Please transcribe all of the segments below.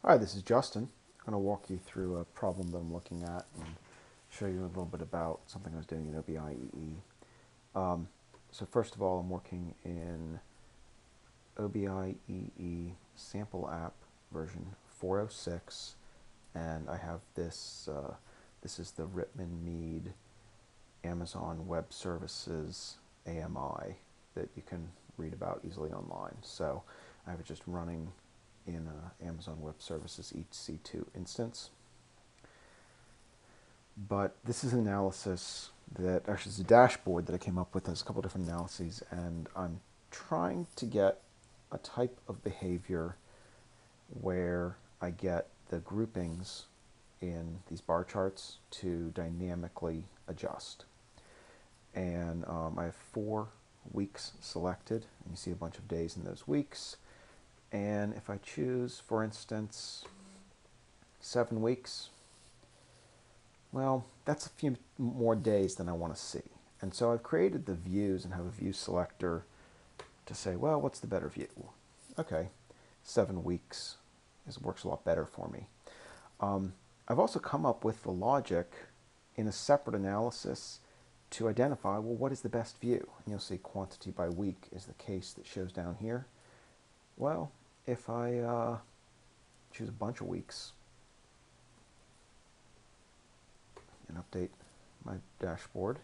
Hi, this is Justin. I'm going to walk you through a problem that I'm looking at and show you a little bit about something I was doing in OBIEE. Um, so first of all, I'm working in OBIEE sample app version 406, and I have this. This is the Rittman Mead Amazon Web Services AMI that you can read about easily online. So I have it just running in Amazon Web Services EC2 instance. But this is an analysis that actually is a dashboard that I came up with. There's a couple different analyses, and I'm trying to get a type of behavior where I get the groupings in these bar charts to dynamically adjust. And I have 4 weeks selected, and you see a bunch of days in those weeks. And if I choose, for instance, 7 weeks, well, that's a few more days than I want to see. And so I've created the views and have a view selector to say, well, what's the better view? Okay, 7 weeks works a lot better for me. I've also come up with the logic in a separate analysis to identify, well, what is the best view? And you'll see quantity by week is the case that shows down here. Well, if I choose a bunch of weeks and update my dashboard,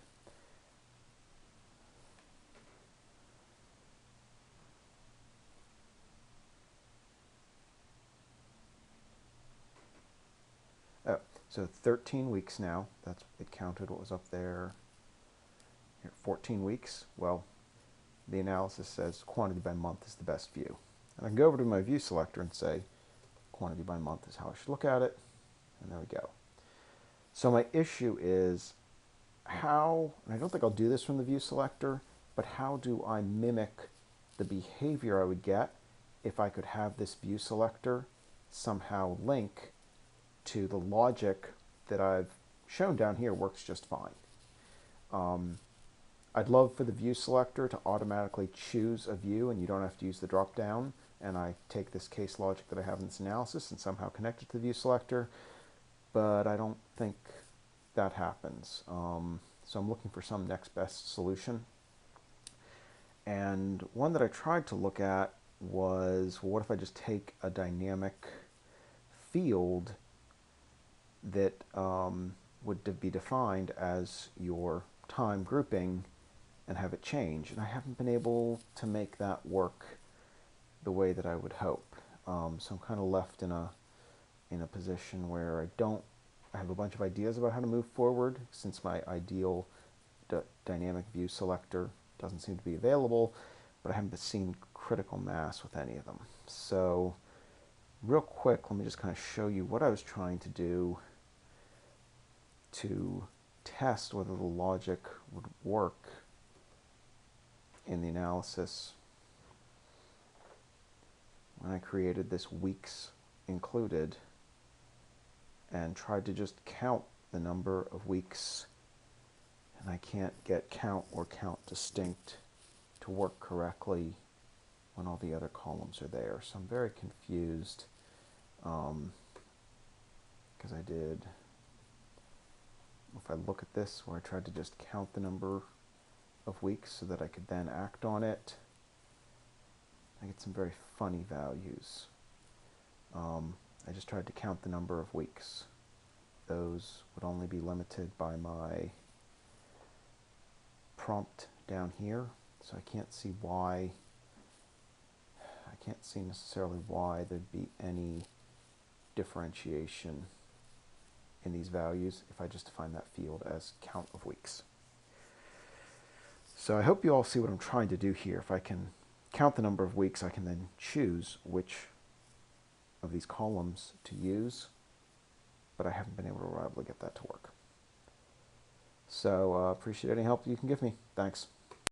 oh, so 13 weeks now, that's it counted what was up there. Here, 14 weeks, well, the analysis says quantity by month is the best view. And I can go over to my view selector and say quantity by month is how I should look at it, and there we go. So my issue is how, and I don't think I'll do this from the view selector, but how do I mimic the behavior I would get if I could have this view selector somehow link to the logic that I've shown down here works just fine. I'd love for the view selector to automatically choose a view and you don't have to use the drop down, and I take this case logic that I have in this analysis and somehow connect it to the view selector, but I don't think that happens. So I'm looking for some next best solution. And one that I tried to look at was, well, what if I just take a dynamic field that would be defined as your time grouping and have it change? And I haven't been able to make that work the way that I would hope. So I'm kind of left in a position where I have a bunch of ideas about how to move forward since my ideal dynamic view selector doesn't seem to be available, but I haven't seen critical mass with any of them. So real quick, let me just kind of show you what I was trying to do to test whether the logic would work in the analysis when I created this weeks included and tried to just count the number of weeks, and I can't get count or count distinct to work correctly when all the other columns are there. So I'm very confused because I did, if I look at this where I tried to just count the number of weeks so that I could then act on it, I get some very funny values. I just tried to count the number of weeks. Those would only be limited by my prompt down here, so I can't see necessarily why there'd be any differentiation in these values if I just define that field as count of weeks. So I hope you all see what I'm trying to do here. If I can count the number of weeks, I can then choose which of these columns to use, but I haven't been able to reliably get that to work. So appreciate any help you can give me. Thanks.